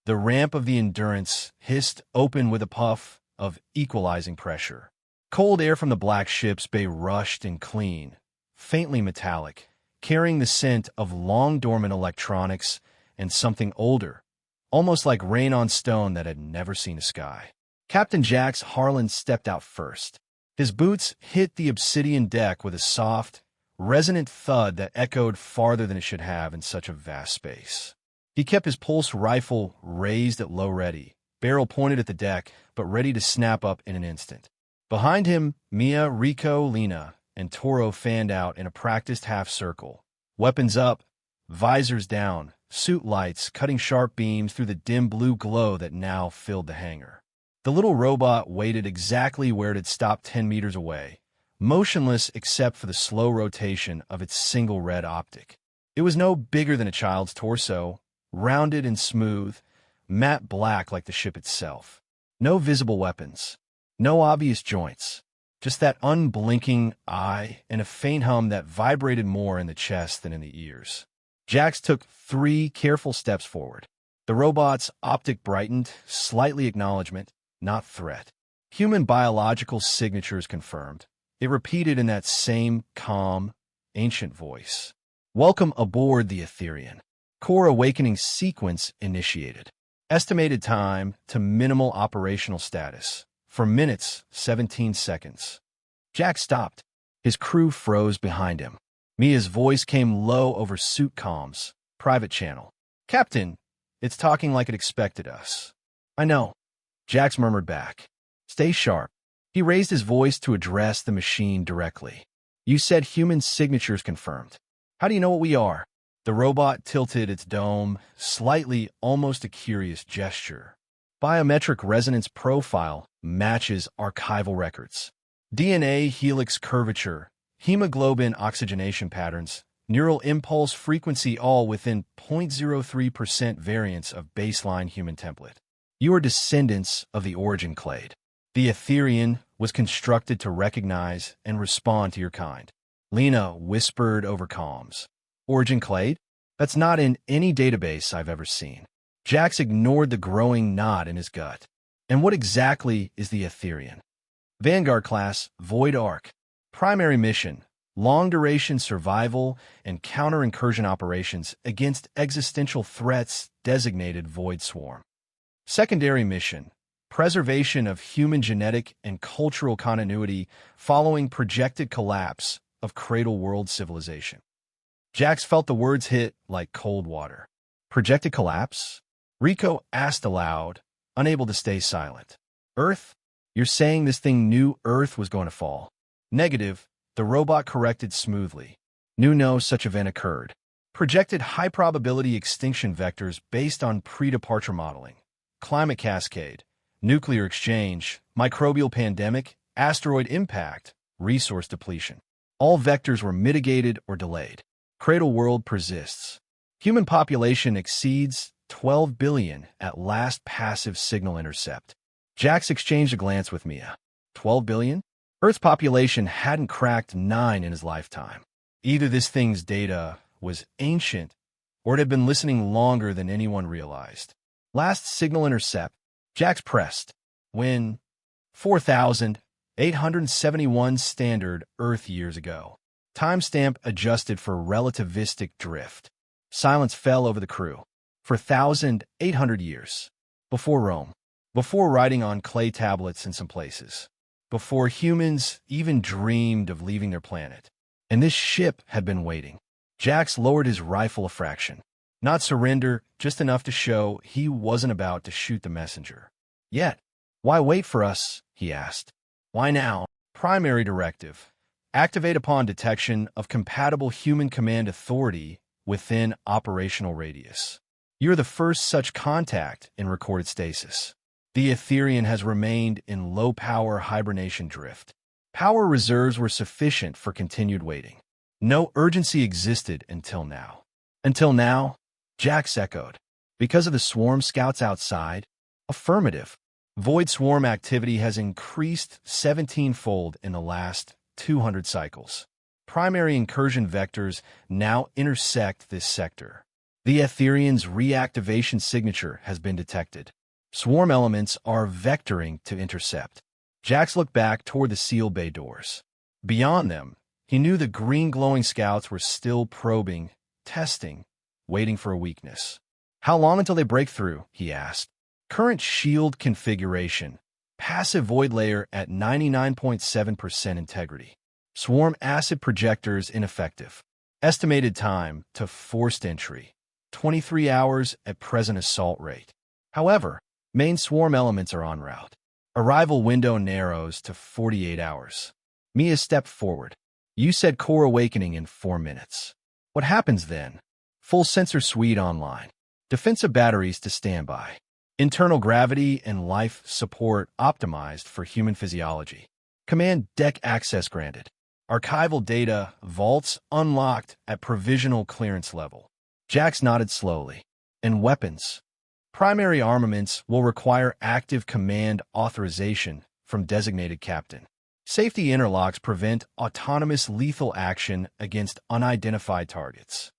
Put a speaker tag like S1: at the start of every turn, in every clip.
S1: The ramp of the Endurance hissed open with a puff of equalizing pressure. Cold air from the black ship's bay rushed and clean, faintly metallic, carrying the scent of long-dormant electronics and something older, almost like rain on stone that had never seen a sky. Captain Jax Harlan stepped out first. His boots hit the obsidian deck with a soft, resonant thud that echoed farther than it should have in such a vast space. He kept his pulse rifle raised at low ready, barrel pointed at the deck, but ready to snap up in an instant. Behind him, Mia, Rico, Lena, and Toro fanned out in a practiced half-circle. Weapons up, visors down, suit lights cutting sharp beams through the dim blue glow that now filled the hangar. The little robot waited exactly where it had stopped 10 meters away, motionless except for the slow rotation of its single red optic. It was no bigger than a child's torso, rounded and smooth, matte black like the ship itself. No visible weapons, no obvious joints, just that unblinking eye and a faint hum that vibrated more in the chest than in the ears. Jax took 3 careful steps forward. The robot's optic brightened, slightly acknowledgement, not threat. Human biological signatures confirmed. It repeated in that same calm, ancient voice. Welcome aboard the Aetherion. Core awakening sequence initiated. Estimated time to minimal operational status. For minutes, 17 seconds. Jack stopped. His crew froze behind him. Mia's voice came low over suit comms. Private channel. Captain, it's talking like it expected us. I know. Jax murmured back. Stay sharp. He raised his voice to address the machine directly. You said human signatures confirmed. How do you know what we are? The robot tilted its dome, slightly, almost a curious gesture. Biometric resonance profile matches archival records. DNA helix curvature, hemoglobin oxygenation patterns, neural impulse frequency all within 0.03% variance of baseline human template. You are descendants of the origin clade. The Aetherion was constructed to recognize and respond to your kind. Lena whispered over comms. Origin clade? That's not in any database I've ever seen. Jax ignored the growing knot in his gut. And what exactly is the Aetherion? Vanguard-class Void Arc. Primary mission, long-duration survival and counter-incursion operations against existential threats designated Void Swarm. Secondary mission, preservation of human genetic and cultural continuity following projected collapse of Cradle World civilization. Jax felt the words hit like cold water. Projected collapse? Rico asked aloud, unable to stay silent. Earth? You're saying this thing knew Earth was going to fall? Negative, the robot corrected smoothly. Knew no such event occurred. Projected high-probability extinction vectors based on pre-departure modeling. Climate cascade, nuclear exchange, microbial pandemic, asteroid impact, resource depletion. All vectors were mitigated or delayed. Cradle World persists. Human population exceeds 12 billion at last passive signal intercept. Jax exchanged a glance with Mia. 12 billion? Earth's population hadn't cracked 9 in his lifetime. Either this thing's data was ancient, or it had been listening longer than anyone realized. Last signal intercept, Jax pressed, when 4,871 standard Earth years ago. Timestamp adjusted for relativistic drift. Silence fell over the crew. For 1,800 years. Before Rome. Before writing on clay tablets in some places. Before humans even dreamed of leaving their planet. And this ship had been waiting. Jax lowered his rifle a fraction. Not surrender, just enough to show he wasn't about to shoot the messenger. Yet, why wait for us? He asked. Why now? Primary directive. Activate upon detection of compatible human command authority within operational radius. You're the first such contact in recorded stasis. The Aetherion has remained in low-power hibernation drift. Power reserves were sufficient for continued waiting. No urgency existed until now. Until now? Jax echoed. Because of the swarm scouts outside? Affirmative. Void swarm activity has increased 17-fold in the last 200 cycles. Primary incursion vectors now intersect this sector. The Aetherian's reactivation signature has been detected. Swarm elements are vectoring to intercept. Jax looked back toward the seal bay doors. Beyond them, he knew the green glowing scouts were still probing, testing, waiting for a weakness. How long until they break through? He asked. Current shield configuration. Passive void layer at 99.7% integrity. Swarm acid projectors ineffective. Estimated time to forced entry. 23 hours at present assault rate. However, main swarm elements are en route. Arrival window narrows to 48 hours. Mia stepped forward. You said core awakening in 4 minutes. What happens then? Full sensor suite online. Defensive batteries to standby. Internal gravity and life support optimized for human physiology. Command deck access granted. Archival data vaults unlocked at provisional clearance level. Jax nodded slowly. And weapons. Primary armaments will require active command authorization from designated captain. Safety interlocks prevent autonomous lethal action against unidentified targets.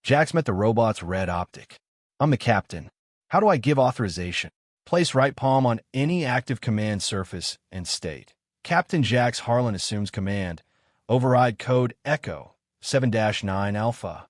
S1: Jax met the robot's red optic. I'm the captain. How do I give authorization? Place right palm on any active command surface and state. Captain Jax Harlan assumes command. Override code ECHO 7-9 Alpha.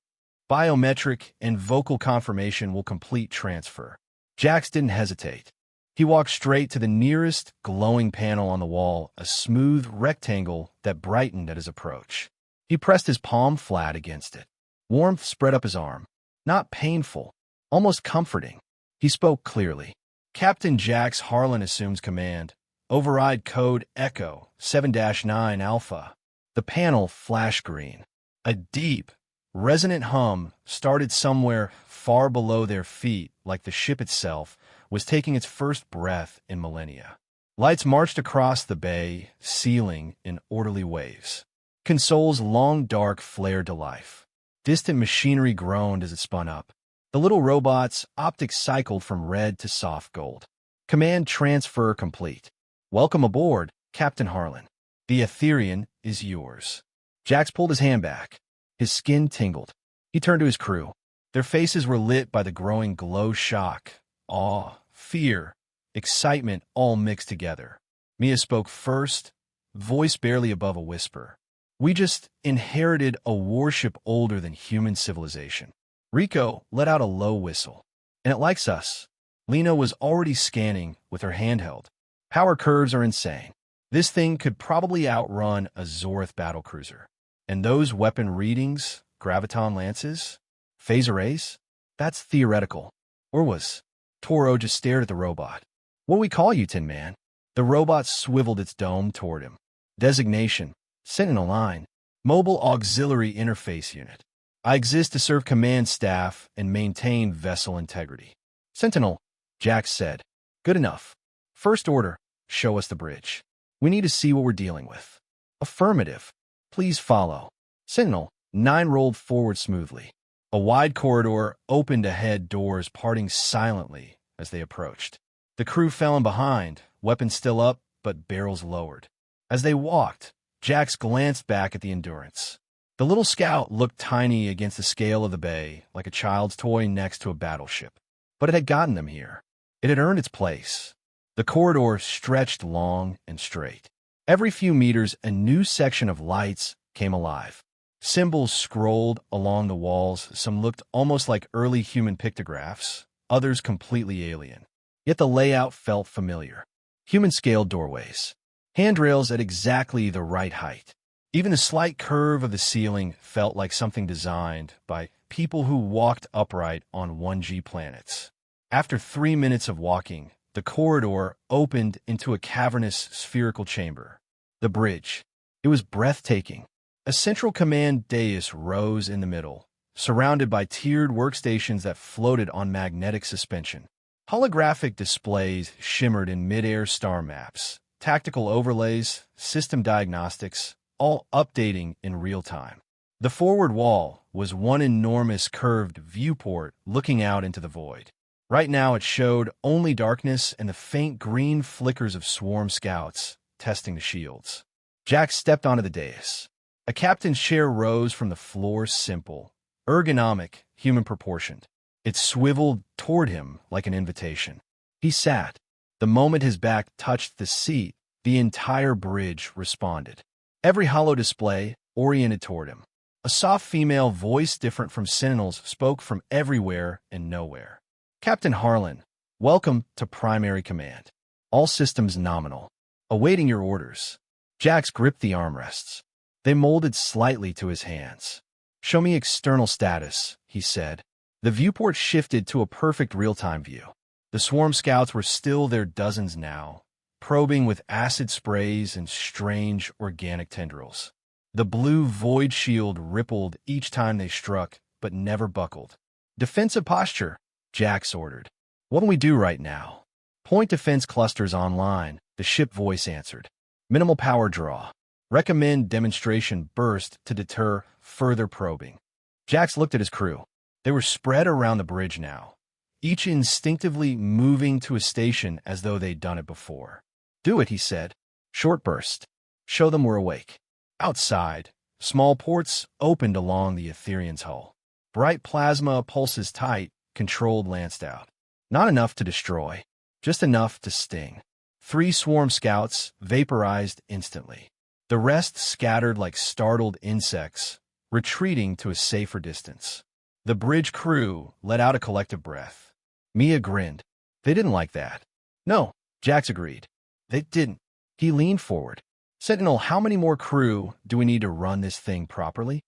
S1: Biometric and vocal confirmation will complete transfer. Jax didn't hesitate. He walked straight to the nearest glowing panel on the wall, a smooth rectangle that brightened at his approach. He pressed his palm flat against it. Warmth spread up his arm. Not painful, almost comforting. He spoke clearly. Captain Jax Harlan assumes command. Override code ECHO 7-9 Alpha. The panel flashed green. A deep, resonant hum started somewhere far below their feet, like the ship itself was taking its first breath in millennia. Lights marched across the bay, sealing in orderly waves. Console's long dark flared to life. Distant machinery groaned as it spun up. The little robot's optics cycled from red to soft gold. Command transfer complete. Welcome aboard, Captain Harlan. The Aetherion is yours. Jax pulled his hand back. His skin tingled. He turned to his crew. Their faces were lit by the growing glow, shock, awe, fear, excitement all mixed together. Mia spoke first, voice barely above a whisper. We just inherited a warship older than human civilization. Rico let out a low whistle. And it likes us. Lena was already scanning with her handheld. Power curves are insane. This thing could probably outrun a Zorth battlecruiser. And those weapon readings, graviton lances, phase arrays, that's theoretical. Or was? Toro just stared at the robot. What do we call you, Tin Man? The robot swiveled its dome toward him. Designation, Sentinel Line, Mobile Auxiliary Interface Unit. I exist to serve command staff and maintain vessel integrity. Sentinel, Jax said. Good enough. First order, show us the bridge. We need to see what we're dealing with. Affirmative. Please follow. Sentinel, 9 rolled forward smoothly. A wide corridor opened ahead, doors parting silently as they approached. The crew fell in behind, weapons still up, but barrels lowered. As they walked, Jax glanced back at the Endurance. The little scout looked tiny against the scale of the bay, like a child's toy next to a battleship. But it had gotten them here. It had earned its place. The corridor stretched long and straight. Every few meters, a new section of lights came alive. Symbols scrolled along the walls. Some looked almost like early human pictographs, others completely alien. Yet the layout felt familiar. Human-scaled doorways. Handrails at exactly the right height. Even the slight curve of the ceiling felt like something designed by people who walked upright on 1G planets. After 3 minutes of walking, the corridor opened into a cavernous spherical chamber. The bridge. It was breathtaking. A central command dais rose in the middle, surrounded by tiered workstations that floated on magnetic suspension. Holographic displays shimmered in mid-air star maps, tactical overlays, system diagnostics, all updating in real time. The forward wall was one enormous curved viewport looking out into the void. Right now it showed only darkness and the faint green flickers of swarm scouts testing the shields. Jax stepped onto the dais. A captain's chair rose from the floor, simple, ergonomic, human-proportioned. It swiveled toward him like an invitation. He sat. The moment his back touched the seat, the entire bridge responded. Every hollow display oriented toward him. A soft female voice different from Sentinel's spoke from everywhere and nowhere. Captain Harlan, welcome to Primary Command. All systems nominal. Awaiting your orders. Jax gripped the armrests. They molded slightly to his hands. Show me external status, he said. The viewport shifted to a perfect real-time view. The swarm scouts were still their dozens now, probing with acid sprays and strange organic tendrils. The blue void shield rippled each time they struck, but never buckled. Defensive posture, Jax ordered. What do we do right now? Point defense clusters online, the ship voice answered. Minimal power draw. Recommend demonstration burst to deter further probing. Jax looked at his crew. They were spread around the bridge now, each instinctively moving to a station as though they'd done it before. Do it, he said. Short burst. Show them we're awake. Outside, small ports opened along the Aetherian's hull. Bright plasma pulses tight, controlled lanced out. Not enough to destroy, just enough to sting. 3 swarm scouts vaporized instantly. The rest scattered like startled insects, retreating to a safer distance. The bridge crew let out a collective breath. Mia grinned. They didn't like that. No, Jax agreed. They didn't. He leaned forward. Sentinel, how many more crew do we need to run this thing properly?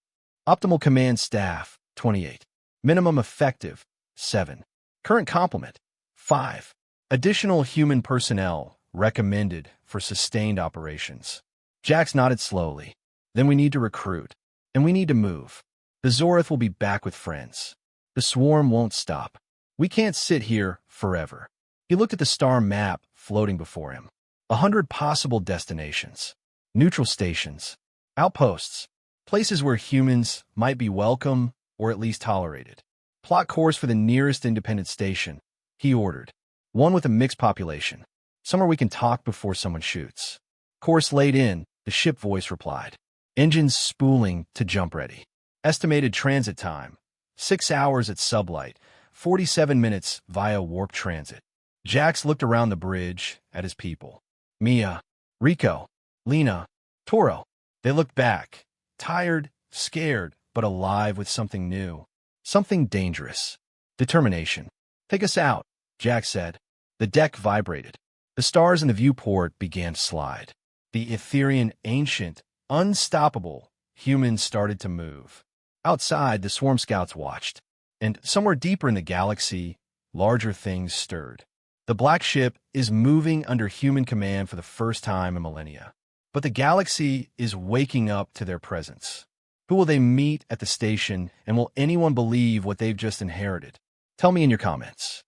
S1: Optimal command staff, 28. Minimum effective, 7. Current complement, 5. Additional human personnel recommended for sustained operations. Jax nodded slowly. Then we need to recruit. And we need to move. The Zorith will be back with friends. The swarm won't stop. We can't sit here forever. He looked at the star map floating before him. 100 possible destinations. Neutral stations. Outposts. Places where humans might be welcome or at least tolerated. Plot course for the nearest independent station, he ordered. One with a mixed population. Somewhere we can talk before someone shoots. Course laid in, the ship voice replied. Engines spooling to jump ready. Estimated transit time, 6 hours at sublight, 47 minutes via warp transit. Jax looked around the bridge at his people. Mia, Rico, Lena, Toro. They looked back, tired, scared, but alive with something new. Something dangerous. Determination. Take us out, Jax said. The deck vibrated. The stars in the viewport began to slide. The Aetherian ancient, unstoppable, humans started to move. Outside, the swarm scouts watched. And somewhere deeper in the galaxy, larger things stirred. The black ship is moving under human command for the first time in millennia. But the galaxy is waking up to their presence. Who will they meet at the station, and will anyone believe what they've just inherited? Tell me in your comments.